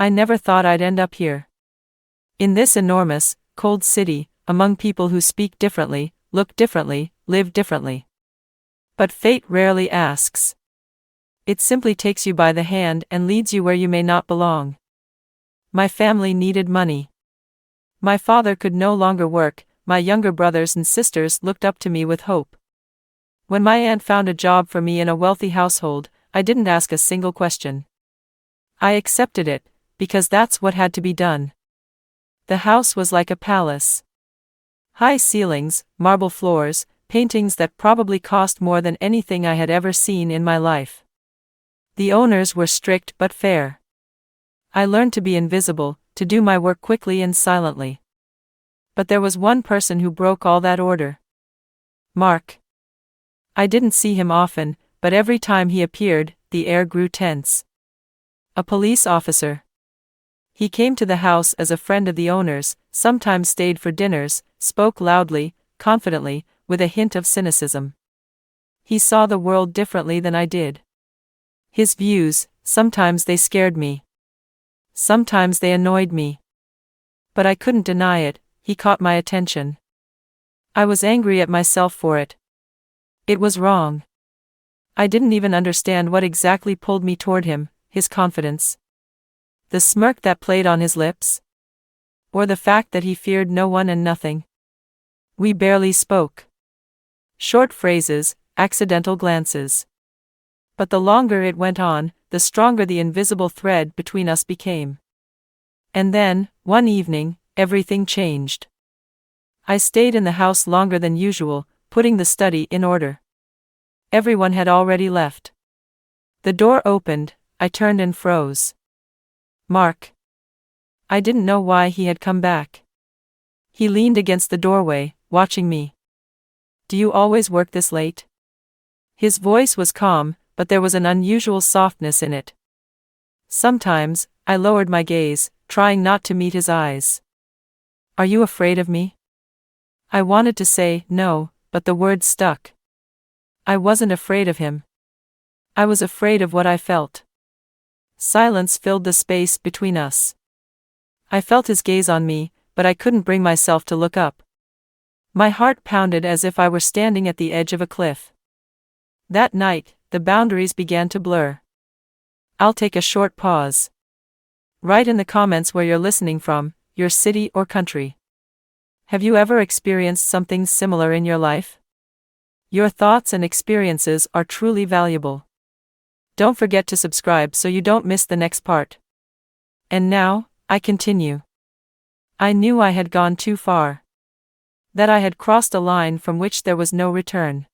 I never thought I'd end up here. In this enormous, cold city, among people who speak differently, look differently, live differently. But fate rarely asks. It simply takes you by the hand and leads you where you may not belong. My family needed money. My father could no longer work, my younger brothers and sisters looked up to me with hope. When my aunt found a job for me in a wealthy household, I didn't ask a single question. I accepted it, because that's what had to be done. The house was like a palace. High ceilings, marble floors, paintings that probably cost more than anything I had ever seen in my life. The owners were strict but fair. I learned to be invisible, to do my work quickly and silently. But there was one person who broke all that order. Mark. I didn't see him often, but every time he appeared, the air grew tense. A police officer. He came to the house as a friend of the owners, sometimes stayed for dinners, spoke loudly, confidently, with a hint of cynicism. He saw the world differently than I did. His views, sometimes they scared me. Sometimes they annoyed me. But I couldn't deny it, he caught my attention. I was angry at myself for it. It was wrong. I didn't even understand what exactly pulled me toward him, his confidence. The smirk that played on his lips? Or the fact that he feared no one and nothing? We barely spoke. Short phrases, accidental glances. But the longer it went on, the stronger the invisible thread between us became. And then, one evening, everything changed. I stayed in the house longer than usual, putting the study in order. Everyone had already left. The door opened, I turned and froze. Mark. I didn't know why he had come back. He leaned against the doorway, watching me. Do you always work this late? His voice was calm, but there was an unusual softness in it. Sometimes, I lowered my gaze, trying not to meet his eyes. Are you afraid of me? I wanted to say no, but the words stuck. I wasn't afraid of him. I was afraid of what I felt. Silence filled the space between us. I felt his gaze on me, but I couldn't bring myself to look up. My heart pounded as if I were standing at the edge of a cliff. That night, the boundaries began to blur. I'll take a short pause. Write in the comments where you're listening from, your city or country. Have you ever experienced something similar in your life? Your thoughts and experiences are truly valuable. Don't forget to subscribe so you don't miss the next part. And now, I continue. I knew I had gone too far. That I had crossed a line from which there was no return.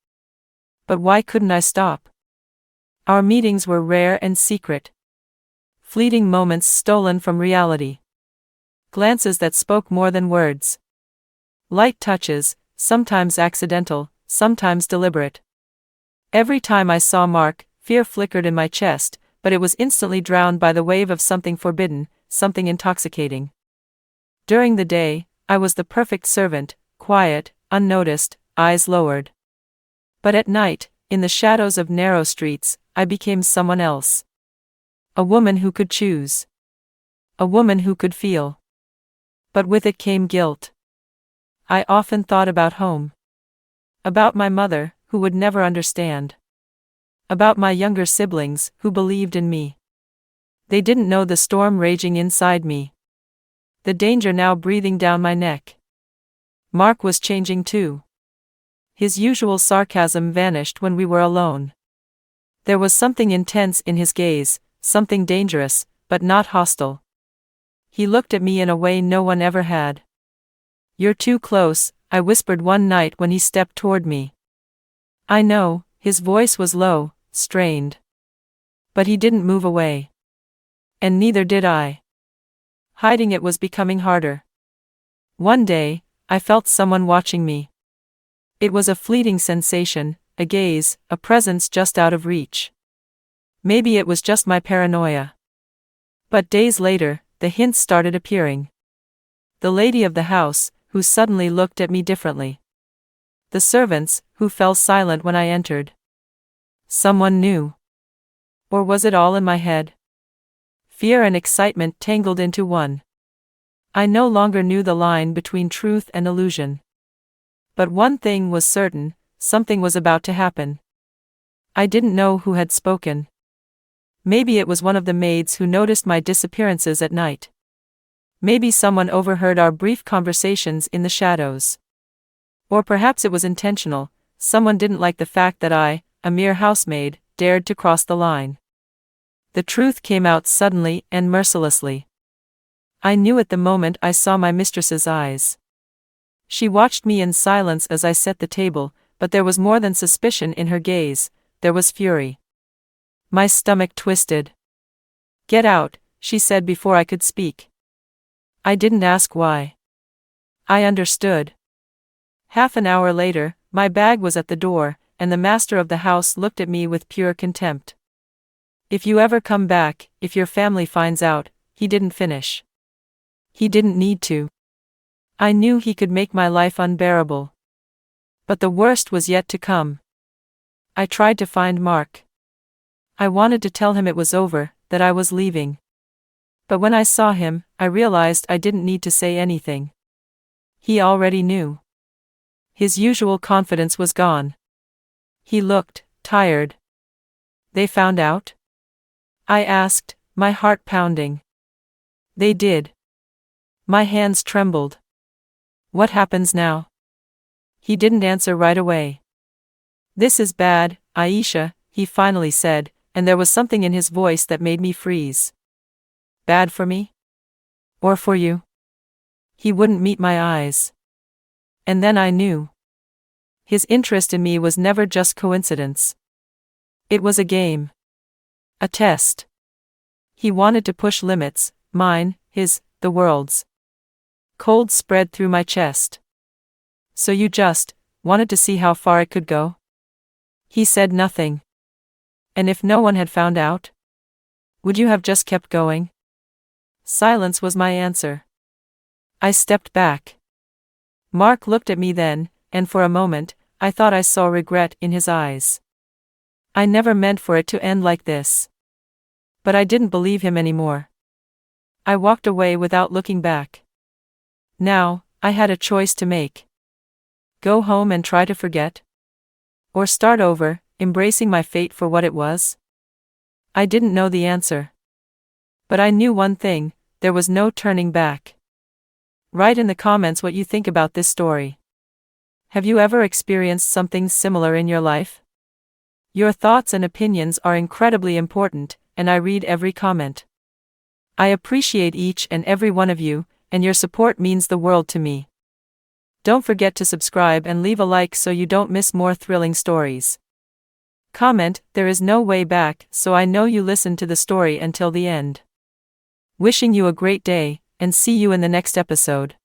But why couldn't I stop? Our meetings were rare and secret. Fleeting moments stolen from reality. Glances that spoke more than words. Light touches, sometimes accidental, sometimes deliberate. Every time I saw Mark, fear flickered in my chest, but it was instantly drowned by the wave of something forbidden, something intoxicating. During the day, I was the perfect servant, quiet, unnoticed, eyes lowered. But at night, in the shadows of narrow streets, I became someone else. A woman who could choose. A woman who could feel. But with it came guilt. I often thought about home. About my mother, who would never understand. About my younger siblings, who believed in me. They didn't know the storm raging inside me. The danger now breathing down my neck. Mark was changing too. His usual sarcasm vanished when we were alone. There was something intense in his gaze, something dangerous, but not hostile. He looked at me in a way no one ever had. You're too close, I whispered one night when he stepped toward me. I know, his voice was low, strained. But he didn't move away. And neither did I. Hiding it was becoming harder. One day, I felt someone watching me. It was a fleeting sensation, a gaze, a presence just out of reach. Maybe it was just my paranoia. But days later, the hints started appearing. The lady of the house, who suddenly looked at me differently. The servants, who fell silent when I entered. Someone new. Or was it all in my head? Fear and excitement tangled into one. I no longer knew the line between truth and illusion. But one thing was certain, something was about to happen. I didn't know who had spoken. Maybe it was one of the maids who noticed my disappearances at night. Maybe someone overheard our brief conversations in the shadows. Or perhaps it was intentional, someone didn't like the fact that I, a mere housemaid, dared to cross the line. The truth came out suddenly and mercilessly. I knew at the moment I saw my mistress's eyes. She watched me in silence as I set the table, but there was more than suspicion in her gaze, there was fury. My stomach twisted. "Get out," she said before I could speak. I didn't ask why. I understood. Half an hour later, my bag was at the door, and the master of the house looked at me with pure contempt. "If you ever come back, if your family finds out," he didn't finish. He didn't need to. I knew he could make my life unbearable. But the worst was yet to come. I tried to find Mark. I wanted to tell him it was over, that I was leaving. But when I saw him, I realized I didn't need to say anything. He already knew. His usual confidence was gone. He looked tired. "They found out?" I asked, my heart pounding. "They did." My hands trembled. "What happens now?" He didn't answer right away. "This is bad, Aisha," he finally said, and there was something in his voice that made me freeze. "Bad for me? Or for you?" He wouldn't meet my eyes. And then I knew. His interest in me was never just coincidence. It was a game. A test. He wanted to push limits, mine, his, the world's. Cold spread through my chest. "So you just wanted to see how far it could go?" He said nothing. "And if no one had found out? Would you have just kept going?" Silence was my answer. I stepped back. Mark looked at me then, and for a moment, I thought I saw regret in his eyes. I never meant for it to end like this. But I didn't believe him anymore. I walked away without looking back. Now, I had a choice to make. Go home and try to forget? Or start over, embracing my fate for what it was? I didn't know the answer. But I knew one thing, there was no turning back. Write in the comments what you think about this story. Have you ever experienced something similar in your life? Your thoughts and opinions are incredibly important, and I read every comment. I appreciate each and every one of you, and your support means the world to me. Don't forget to subscribe and leave a like so you don't miss more thrilling stories. Comment, "There is no way back," so I know you listened to the story until the end. Wishing you a great day, and see you in the next episode.